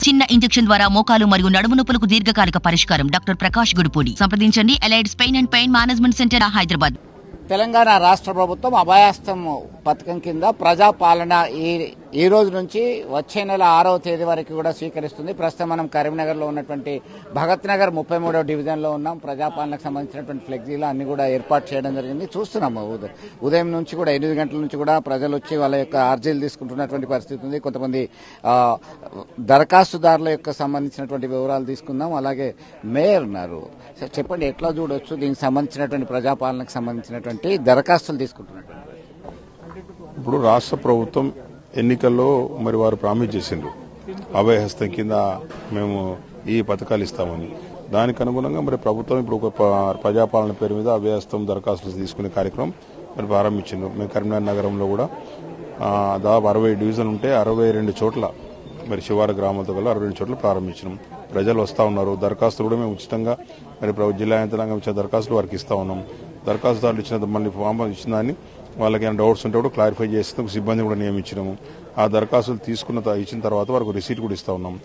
చిన్న ఇంజెక్షన్ ద్వారా మోకాలు మరియు నడుము నొప్పులకు దీర్ఘకాలిక పరిష్కారం. డాక్టర్ ప్రకాష్ గుడిపూడి. సంప్రదించండి. Allied's pain and pain management centre, Hyderabad. Telangana రాష్ట్ర ప్రభుత్వం అభయాస్తం పథకం కింద ప్రజాపాలన ఈ రోజు నుంచి వచ్చే నెల 6వ తేదీ వరకు కూడా స్వీకరిస్తుంది. ప్రస్తుతం మనం కరీంనగర్ లో ఉన్నటువంటి భగత్ నగర్ 33వ డివిజన్ లో ఉన్నాం. ప్రజాపాలనకు సంబంధించినటువంటి ఫ్లెక్సీలు అన్ని కూడా ఏర్పాటు చేయడం జరిగింది. చూస్తున్నాము ఉదయం నుంచి కూడా 8 గంటల నుంచి కూడా ప్రజలు వచ్చి వాళ్ళ యొక్క అర్జీలు తీసుకుంటున్నటువంటి పరిస్థితి ఉంది. కొంతమంది దరఖాస్తుదారుల యొక్క సంబంధించినటువంటి వివరాలు తీసుకుందాం. అలాగే మేయర్ ఉన్నారు. చెప్పండి, ఎట్లా చూడొచ్చు దీనికి సంబంధించినటువంటి ప్రజాపాలనకు సంబంధించినటువంటి దరఖాస్తులు తీసుకుంటున్నటువంటి? ఇప్పుడు రాష్ట్ర ప్రభుత్వం ఎన్నికల్లో మరి వారు ప్రామిస్ చేసిండ్రు, అభయహస్తం కింద మేము ఈ పథకాలు ఇస్తామని. దానికి అనుగుణంగా మరి ప్రభుత్వం ఇప్పుడు ఒక ప్రజాపాలన పేరు మీద అభయహస్తం దరఖాస్తులు తీసుకునే కార్యక్రమం మరి ప్రారంభించిండ్రు. మేము కరీంనగర్ నగరంలో కూడా దాదాపు 60 డివిజన్లు ఉంటే 62 చోట్ల మరి శివారు గ్రామాలతో కల్లా 62 చోట్ల ప్రారంభించినాం. ప్రజలు వస్తూ ఉన్నారు. దరఖాస్తులు కూడా మేము ఉచితంగా మరి జిల్లా యంత్రాంగం ఇచ్చిన దరఖాస్తులు వారికి ఇస్తా ఉన్నాం. దరఖాస్తుదారులు ఇచ్చిన మళ్ళీ ఫామ్ ఇచ్చిన దాన్ని వాళ్ళకి ఏమైనా డౌట్స్ ఉంటే కూడా క్లారిఫై చేస్తే సిబ్బంది కూడా నియమించినాము. ఆ దరఖాస్తులు ఇచ్చిన తర్వాత వారికి రిసీట్ కూడా ఇస్తా ఉన్నాం.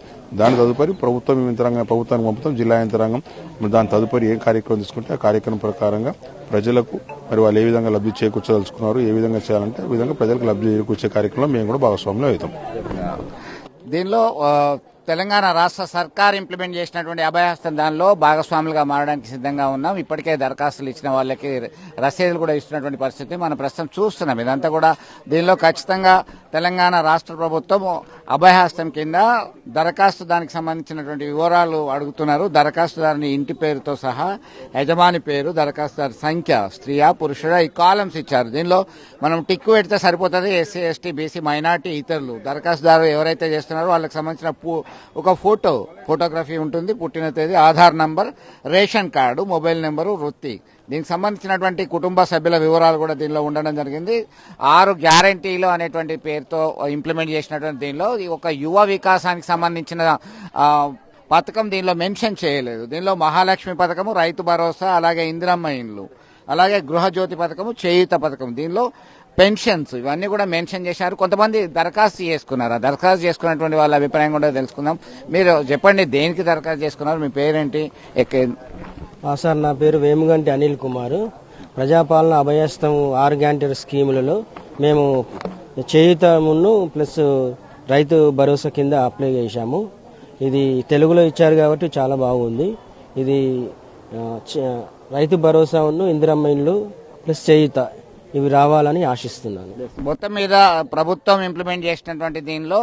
దాని తదుపరి ప్రభుత్వానికి పంపుతాం, జిల్లా యంత్రాంగం దాని తదుపరి ఏ కార్యక్రమం తీసుకుంటే ఆ కార్యక్రమం ప్రకారంగా ప్రజలకు మరి వాళ్ళు ఏ విధంగా లబ్ధి చేకూర్చదలుచుకున్నారు, ఏ విధంగా చేయాలంటే ఆ విధంగా ప్రజలకు లబ్ధి చేకూర్చే కార్యక్రమంలో మేము కూడా భాగస్వామ్యం అవుతాం. దీనిలో తెలంగాణ రాష్ట్ర సర్కార్ ఇంప్లిమెంట్ చేసినటువంటి అభయహస్తం దానిలో భాగస్వాములుగా మారడానికి సిద్ధంగా ఉన్నాం. ఇప్పటికే దరఖాస్తులు ఇచ్చిన వాళ్ళకి రసీదులు కూడా ఇస్తున్నటువంటి పరిస్థితి మనం ప్రస్తుతం చూస్తున్నాం. ఇదంతా కూడా దీనిలో ఖచ్చితంగా తెలంగాణ రాష్ట్ర ప్రభుత్వం అభయహస్తం కింద దరఖాస్తు దానికి సంబంధించినటువంటి వివరాలు అడుగుతున్నారు. దరఖాస్తుదారుని ఇంటి పేరుతో సహా యజమాని పేరు, దరఖాస్తుదారు సంఖ్య, స్త్రీయా పురుషుడా, ఈ కాలమ్స్ ఇచ్చారు. దీనిలో మనం టిక్కు పెడితే సరిపోతుంది. ఎస్సీ, ఎస్టీ, బీసీ, మైనార్టీ, ఇతరులు దరఖాస్తుదారు ఎవరైతే చేస్తున్నారో వాళ్ళకి సంబంధించిన ఒక ఫోటోగ్రఫీ ఉంటుంది, పుట్టిన తేదీ, Aadhaar number, ration card, mobile number, వృత్తి. దీనికి సంబంధించినటువంటి కుటుంబ సభ్యుల వివరాలు కూడా దీనిలో ఉండడం జరిగింది. 6 గ్యారంటీలు అనేటువంటి పేరుతో ఇంప్లిమెంట్ చేసినటువంటి దీనిలో ఒక యువ వికాసానికి సంబంధించిన పథకం దీనిలో మెన్షన్ చేయలేదు. దీనిలో మహాలక్ష్మి పథకము, రైతు భరోసా, అలాగే ఇందిరమ్మ ఇండ్లు, అలాగే గృహజ్యోతి పథకము, చేయూత పథకం, దీనిలో పెన్షన్స్, ఇవన్నీ కూడా మెన్షన్ చేశారు. కొంతమంది దరఖాస్తు చేసుకున్నారు. దరఖాస్తు చేసుకున్నటువంటి వాళ్ళ అభిప్రాయం కూడా తెలుసుకుందాం. మీరు చెప్పండి, దేనికి దరఖాస్తు చేసుకున్నారు, మీ పేరేంటి? సార్, నా పేరు వేముగంటి అనిల్ కుమార్. ప్రజాపాలన అభయహస్తం 6 గ్యారంటీ స్కీములలో మేము చేయూతమును ప్లస్ రైతు భరోసా కింద అప్లై చేశాము. ఇది తెలుగులో ఇచ్చారు కాబట్టి చాలా బాగుంది. ఇది రైతు భరోసా ఇందిరమ్మ ఇల్లు ప్లస్ చేయూత ఇవి రావాలని ఆశిస్తున్నాను. మొత్తం మీద ప్రభుత్వం ఇంప్లిమెంట్ చేసినటువంటి దీనిలో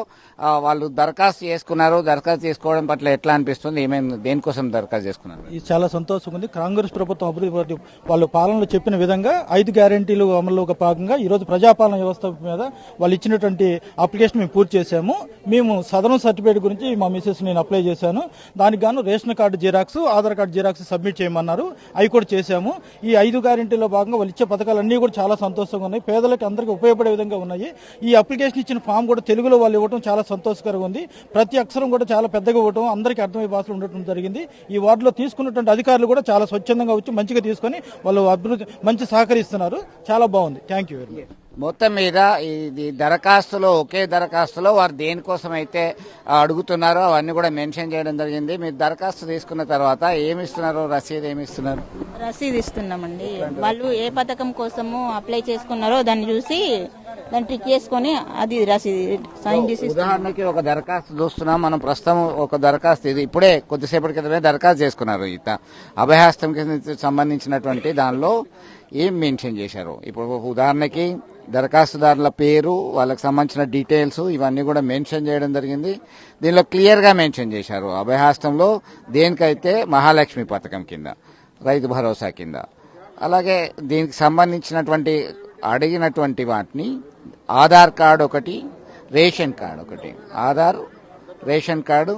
వాళ్ళు దరఖాస్తు చేసుకున్నారు. దరఖాస్తు చేసుకోవడం పట్ల ఎట్లా అనిపిస్తుంది? ఏమేమి దేనికోసం దరఖాస్తు చేసుకున్నారు? ఇది చాలా సంతోషంగా ఉంది. కాంగ్రెస్ ప్రభుత్వం అభివృద్ధి వాళ్ళు పాలనలో చెప్పిన విధంగా 5 గ్యారంటీలు అమల్లో భాగంగా ఈ రోజు ప్రజాపాలన వ్యవస్థ మీద వాళ్ళు ఇచ్చినటువంటి అప్లికేషన్ మేము పూర్తి చేశాము. మేము సదరన్ సర్టిఫికేట్ గురించి మా మిసెస్ నేను అప్లై చేశాను. దానికి గాను ration card xerox, Aadhaar card xerox submit చేయమన్నారు. అవి కూడా చేశాము. ఈ 5 గ్యారంటీలో భాగంగా వాళ్ళు ఇచ్చే పథకాలన్నీ కూడా చాలా సంతోషంగా ఉన్నాయి. పేదలకు అందరికీ ఉపయోగపడే విధంగా ఉన్నాయి. ఈ అప్లికేషన్ ఇచ్చిన ఫామ్ కూడా తెలుగులో వాళ్ళు ఇవ్వడం చాలా సంతోషకరంగా ఉంది. ప్రతి అక్షరం కూడా చాలా పెద్దగా ఇవ్వడం, అందరికీ అర్థమయ్యే భాషలో ఉండటం జరిగింది. ఈ వార్డులో తీసుకున్నటువంటి అధికారులు కూడా చాలా స్వచ్ఛందంగా వచ్చి మంచిగా తీసుకొని వాళ్ళు అభివృద్ధి మంచి సహకరిస్తున్నారు. చాలా బాగుంది. Thank you very much. మొత్తం మీద ఇది దరఖాస్తులో ఒకే దరఖాస్తులో వారు దేనికోసం అయితే అడుగుతున్నారో అవన్నీ కూడా మెన్షన్ చేయడం జరిగింది. మీరు దరఖాస్తు తీసుకున్న తర్వాత ఏమి ఇస్తున్నారు? రసీదు ఏమి ఇస్తున్నారు? రసీదు ఇస్తున్నామండి. వాళ్ళు ఏ పథకం కోసము అప్లై చేసుకున్నారో దాన్ని చూసి దాన్ని టిక్ చేసుకుని అది రసీదు సైన్ చేసి. ఉదాహరణకి ఒక దరఖాస్తు చూస్తున్నాం మనం ప్రస్తుతం. ఒక దరఖాస్తు ఇది ఇప్పుడే కొద్దిసేపటి క్రితమే దరఖాస్తు చేసుకున్నారు. అభయహస్తం కి సంబంధించినటువంటి దానిలో ఏం మెన్షన్ చేశారు? ఇప్పుడు ఉదాహరణకి దరఖాస్తుదారుల పేరు, వాళ్ళకి సంబంధించిన డీటెయిల్స్ ఇవన్నీ కూడా మెన్షన్ చేయడం జరిగింది. దీనిలో క్లియర్ గా మెన్షన్ చేశారు. అభయహస్తంలో దేనికైతే మహాలక్ష్మి పథకం కింద, రైతు భరోసా కింద, అలాగే దీనికి సంబంధించినటువంటి అడిగినటువంటి వాటిని ఆధార్ కార్డు ఒకటి, రేషన్ కార్డు ఒకటి, ఆధార్, రేషన్ కార్డు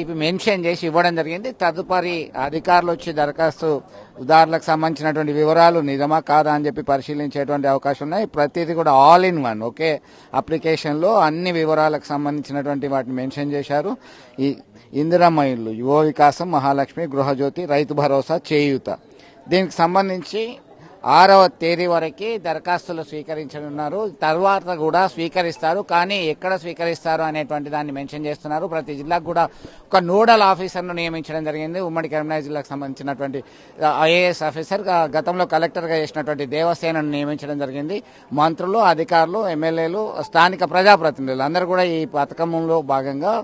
ఇవి మెన్షన్ చేసి ఇవ్వడం జరిగింది. తదుపరి అధికారులు వచ్చి దరఖాస్తుదారులకు సంబంధించినటువంటి వివరాలు నిజమా కాదా అని చెప్పి పరిశీలించేటువంటి అవకాశం ఉన్నాయి. ప్రతిదీ కూడా all in one okay application లో అన్ని వివరాలకు సంబంధించినటువంటి వాటిని మెన్షన్ చేశారు. ఈ ఇందిరమ్మ ఇల్లు, యువ వికాసం, మహాలక్ష్మి, గృహజ్యోతి, రైతు భరోసా, చేయూత, దీనికి సంబంధించి 6వ తేదీ వరకు దరఖాస్తులు స్వీకరించనున్నారు. తర్వాత కూడా స్వీకరిస్తారు, కానీ ఎక్కడ స్వీకరిస్తారు అనేటువంటి దాన్ని మెన్షన్ చేస్తున్నారు. ప్రతి జిల్లాకు కూడా ఒక నోడల్ ఆఫీసర్ను నియమించడం జరిగింది. ఉమ్మడి కరీంనగర్ జిల్లాకు సంబంధించినటువంటి ఐఏఎస్ ఆఫీసర్, గతంలో కలెక్టర్గా చేసినటువంటి దేవసేనను నియమించడం జరిగింది. మంత్రులు, అధికారులు, ఎమ్మెల్యేలు, స్థానిక ప్రజాప్రతినిధులు అందరూ కూడా ఈ పథకంలో భాగంగా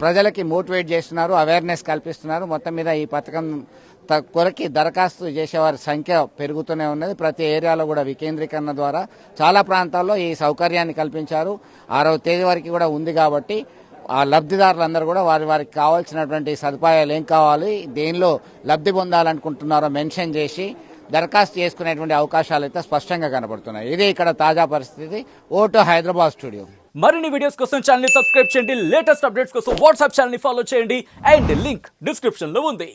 ప్రజలకి మోటివేట్ చేస్తున్నారు, అవేర్నెస్ కల్పిస్తున్నారు. మొత్తం మీద ఈ పథకం కొరకి దరఖాస్తు చేసేవారి సంఖ్య పెరుగుతూనే ఉన్నది. ప్రతి ఏరియాలో కూడా వికేంద్రీకరణ ద్వారా చాలా ప్రాంతాల్లో ఈ సౌకర్యాన్ని కల్పించారు. 6వ తేదీ వరకు కూడా ఉంది కాబట్టి ఆ లబ్ధిదారులందరూ కూడా వారికి కావాల్సినటువంటి సదుపాయాలు ఏం కావాలి, దేనిలో లబ్ధి పొందాలనుకుంటున్నారో మెన్షన్ చేసి దరఖాస్తు చేసుకునేటువంటి అవకాశాలు అయితే స్పష్టంగా కనబడుతున్నాయి. ఇది ఇక్కడ తాజా పరిస్థితి. Vote Hyderabad studio. మరిన్ని వీడియోస్ కోసం ఛానల్ ని సబ్స్క్రైబ్ చేయండి. లేటెస్ట్ అప్డేట్స్ కోసం వాట్సాప్ ఛానల్ ని ఫాలో చేయండి. అండ్ లింక్ డిస్క్రిప్షన్ లో ఉంది.